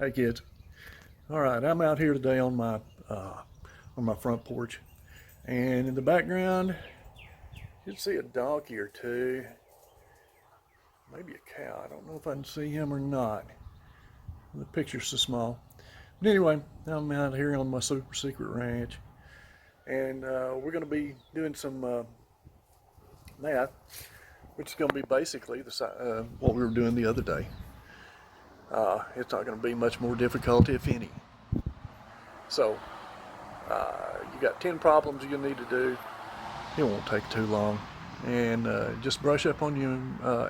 Hey kids. All right, I'm out here today on my front porch, and in the background you can see a donkey or two, maybe a cow. I don't know if I can see him or not. The picture's so small. But anyway, I'm out here on my super secret ranch, and we're going to be doing some math, which is going to be basically what we were doing the other day. It's not going to be much more difficult, if any. So you got 10 problems you need to do. It won't take too long. And just brush up on your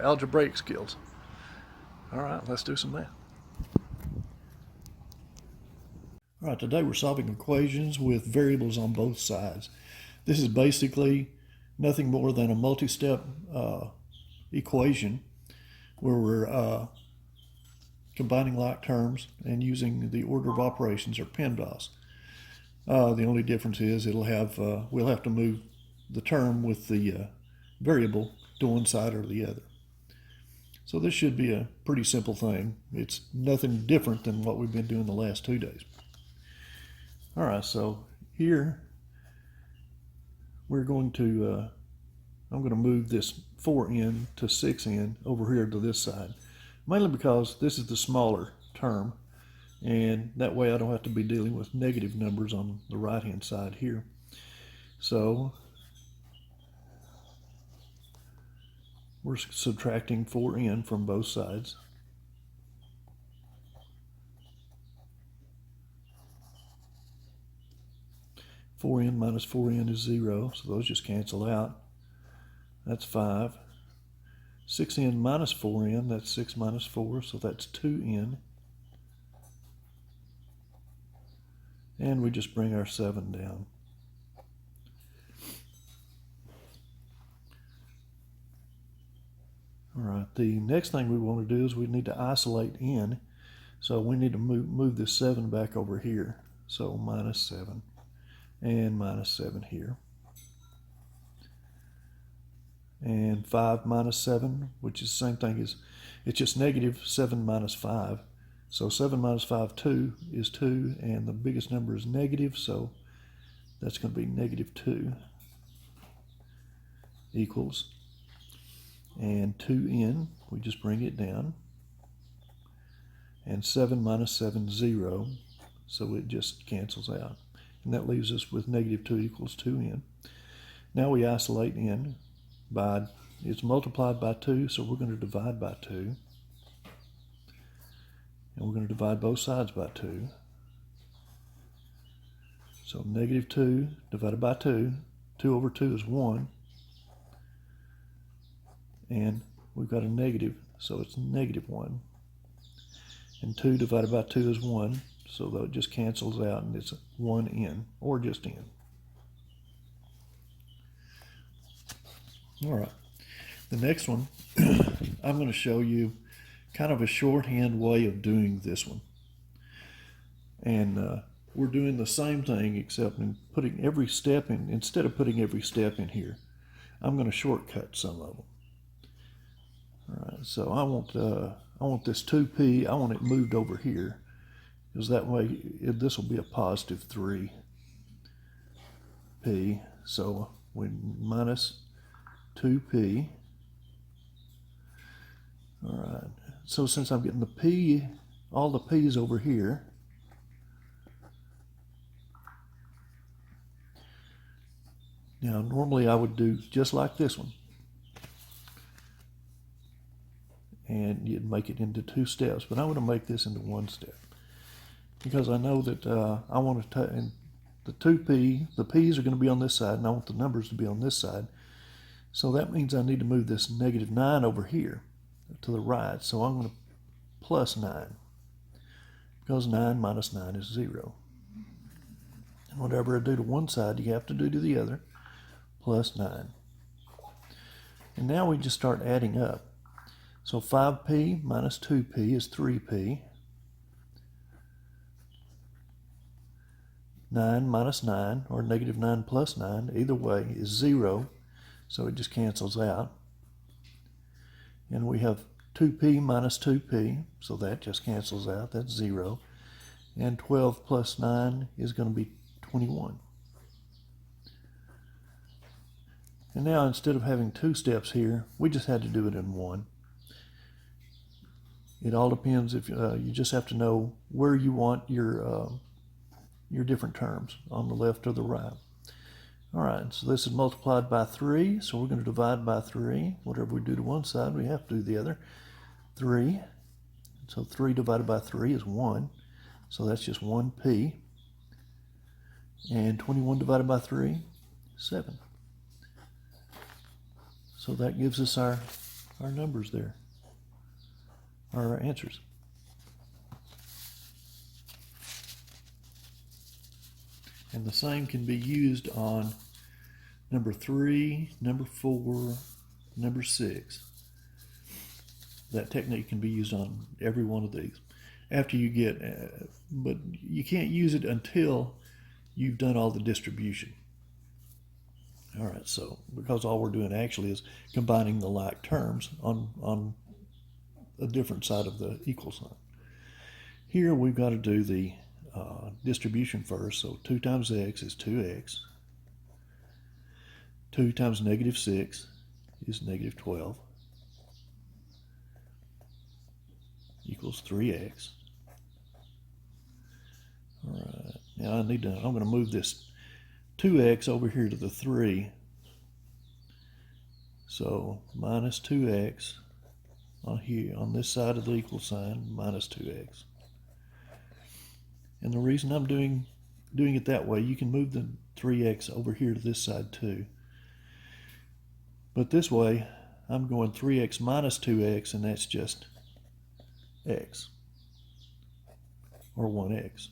algebraic skills. All right, let's do some math. All right, today we're solving equations with variables on both sides. This is basically nothing more than a multi-step equation where we're combining like terms and using the order of operations, or PEMDAS. The only difference is we'll have to move the term with the variable to one side or the other. So this should be a pretty simple thing. It's nothing different than what we've been doing the last 2 days. All right, so here we're going to, I'm going to move this 4n to 6n over here to this side, mainly because this is the smaller term, and that way I don't have to be dealing with negative numbers on the right hand side here. So we're subtracting 4n from both sides. (4n minus 4n is 0, so those just cancel out. That's 5. 6n minus 4n, that's 6 minus 4, so that's 2n. And we just bring our 7 down. All right, the next thing we want to do is we need to isolate n. So we need to move this 7 back over here. So minus 7 and minus 7 here. And 5 minus 7, which is the same thing as, it's just negative 7 minus 5. So 7 minus 5, 2 is 2, and the biggest number is negative, so that's going to be negative 2 equals, and 2n, we just bring it down, and 7 minus 7, 0, so it just cancels out. And that leaves us with negative 2 equals 2n. Now we isolate n by, it's multiplied by 2, so we're going to divide by 2. And we're going to divide both sides by 2. So negative 2 divided by 2. 2 over 2 is 1. And we've got a negative, so it's negative 1. And 2 divided by 2 is 1. So that it just cancels out, and it's 1n, or just n. All right. The next one, I'm going to show you kind of a shorthand way of doing this one. And we're doing the same thing, except in putting every step in, instead of putting every step in here, I'm going to shortcut some of them. All right, so I want this 2p, I want it moved over here, because that way this will be a positive 3p. So we minus 2p. All right, so since I'm getting the p, all the p's over here, now normally I would do just like this one, and you'd make it into 2 steps, but I want to make this into 1 step, because I know that I want to, and the 2p, the p's are going to be on this side, and I want the numbers to be on this side. So that means I need to move this negative 9 over here to the right. So I'm going to plus 9, because 9 minus 9 is 0. And whatever I do to one side, you have to do to the other, plus 9. And now we just start adding up. So 5p minus 2p is 3p. 9 minus 9, or negative 9 plus 9, either way, is 0. So it just cancels out. And we have 2p minus 2p, so that just cancels out, that's 0. And 12 plus 9 is going to be 21. And now instead of having 2 steps here, we just had to do it in 1. It all depends if you just have to know where you want your different terms, on the left or the right. All right, so this is multiplied by 3, so we're going to divide by 3. Whatever we do to one side, we have to do the other. 3, so 3 divided by 3 is 1, so that's just 1p. And 21 divided by 3, 7. So that gives us our numbers there, our answers. And the same can be used on number 3, number 4, number 6. That technique can be used on every one of these. After you get, but you can't use it until you've done all the distribution. All right, so because all we're doing actually is combining the like terms on a different side of the equal sign. Here we've got to do the distribution first, so 2 times x is 2x. 2 times negative 6 is negative 12, equals 3x. All right, now I'm going to move this 2x over here to the 3. So minus 2x on here, on this side of the equal sign, minus 2x. And the reason I'm doing it that way, you can move the 3x over here to this side too. But this way, I'm going 3x minus 2x, and that's just x, or 1x.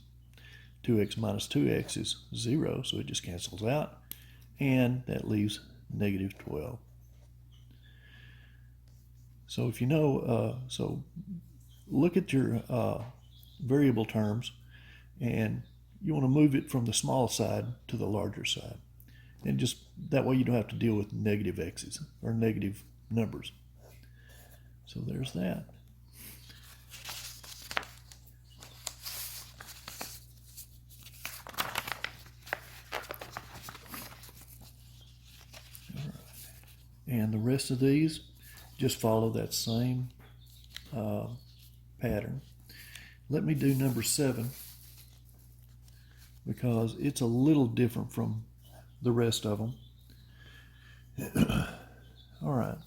2x minus 2x is 0, so it just cancels out, and that leaves negative 12. So if you know, so look at your variable terms, and you want to move it from the small side to the larger side. And just that way you don't have to deal with negative x's or negative numbers. So there's that. And the rest of these just follow that same pattern. Let me do number 7 because it's a little different from the rest of them. All right.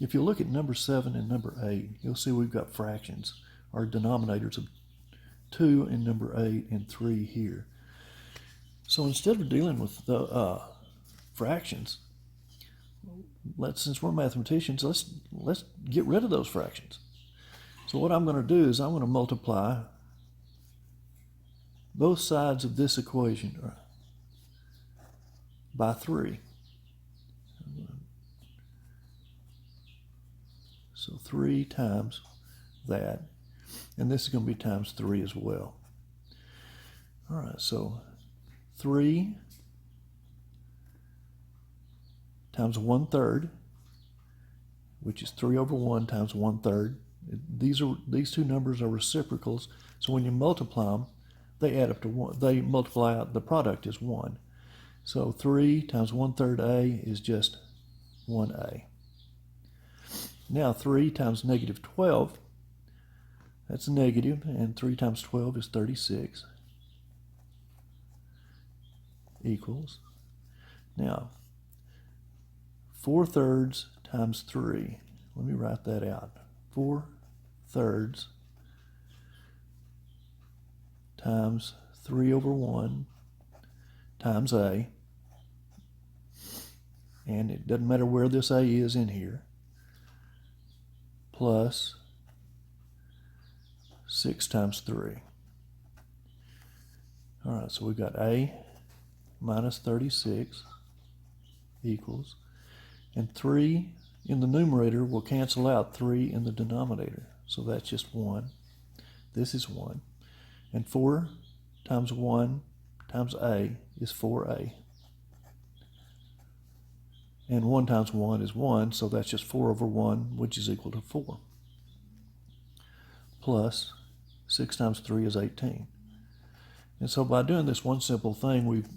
If you look at number 7 and number 8, you'll see we've got fractions, or denominators of 2 in number 8 and 3 here. So instead of dealing with the fractions, since we're mathematicians, let's get rid of those fractions. So what I'm going to do is I'm going to multiply both sides of this equation by 3. So 3 times that, and this is going to be times 3 as well. All right, so 3 times 1/3, which is 3 over 1 times 1/3. These two numbers are reciprocals, so when you multiply them, they add up to 1. They multiply out, the product is 1. So 3 times 1/3 a is just 1a. Now 3 times negative 12, that's negative, and 3 times 12 is 36, equals. Now 4/3 times 3, let me write that out. 4/3 times 3 over 1 times a, and it doesn't matter where this a is in here, plus 6 times 3. All right, so we've got a minus 36 equals, and 3 in the numerator will cancel out 3 in the denominator, so that's just 1. This is 1. And 4 times 1 times a is 4a. And 1 times 1 is 1, so that's just 4 over 1, which is equal to 4. plus 6 times 3 is 18. And so by doing this one simple thing, we've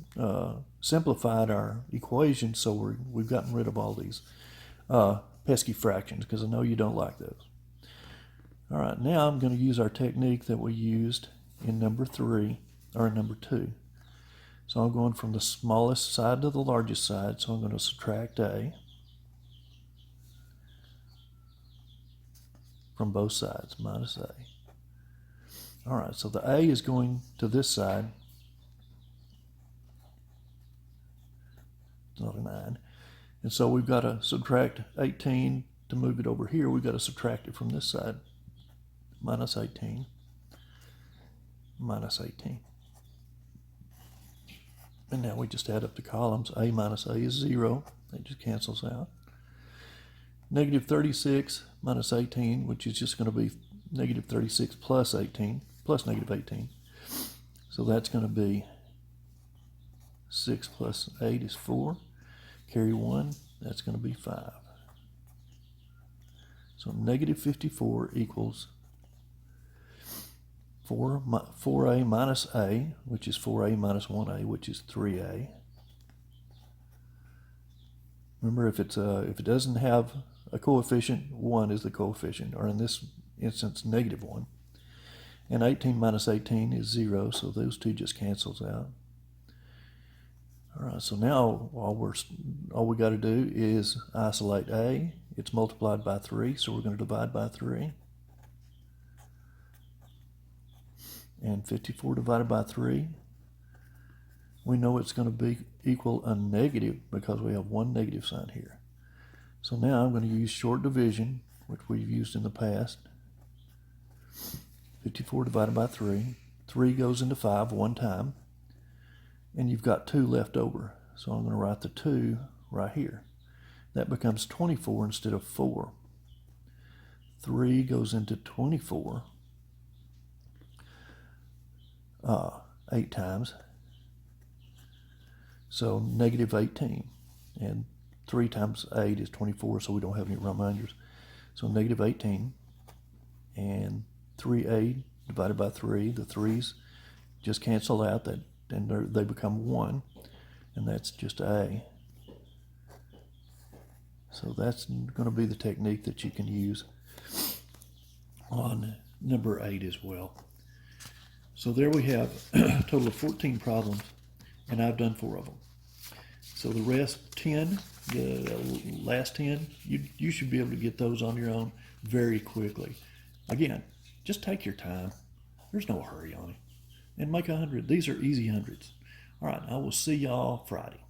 simplified our equation, so we've gotten rid of all these pesky fractions, because I know you don't like those. All right, now I'm going to use our technique that we used in number 2. So I'm going from the smallest side to the largest side, so I'm going to subtract a from both sides, minus a. All right, so the a is going to this side. It's not a 9. And so we've got to subtract 18 to move it over here. We've got to subtract it from this side. Minus 18. Minus 18. And now we just add up the columns. A minus a is 0. That just cancels out. Negative 36 minus 18, which is just going to be negative 36 plus 18, plus negative 18. So that's going to be 6 plus 8 is 4. Carry 1, that's going to be 5. So negative 54 equals 4a minus a, which is 4a minus 1a, which is 3a. Remember, if it doesn't have a coefficient, 1 is the coefficient, or in this instance, negative 1. And 18 minus 18 is 0, so those two just cancels out. All right, so now all we got to do is isolate a. It's multiplied by 3, so we're going to divide by 3. And 54 divided by 3, we know it's going to be equal a negative because we have one negative sign here. So now I'm going to use short division, which we've used in the past. 54 divided by 3. 3 goes into 5 one time, and you've got 2 left over. So I'm going to write the 2 right here. That becomes 24 instead of 4. 3 goes into 24 8 times. So negative 18. And 3 times 8 is 24, so we don't have any reminders. So negative 18. And 3a divided by 3. The 3's just cancel out, and they become 1. And that's just a. So that's going to be the technique that you can use on number 8 as well. So there we have a total of 14 problems, and I've done 4 of them. So the rest, 10, the last 10, you should be able to get those on your own very quickly. Again, just take your time. There's no hurry on it. And make 100. These are easy hundreds. All right, I will see y'all Friday.